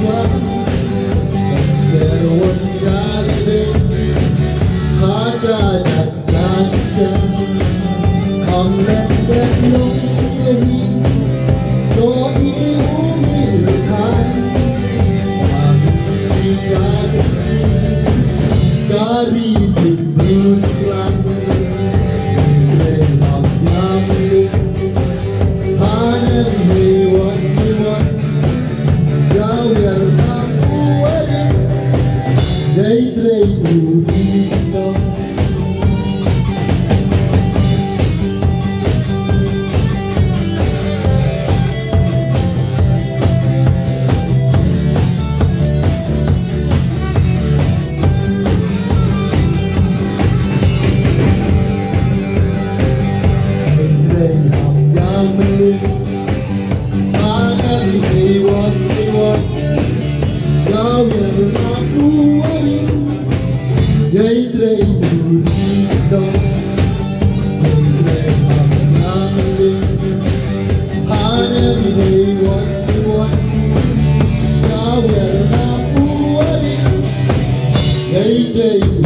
Tuhan Terwan cari Haga jangan Hamlet dan nungi Doi umi lekai Kami si jati Kari timbun lang Ilham yang Hanen hewan-hewan Kau yang aku ada Dai-dai urino Dai-dai yang meling Hanen hewan-hewan Kau yang aku ada Dai-dai urino Dai-dai yang meling Hanen hewan-hewan Kau yang aku ada Dai-dai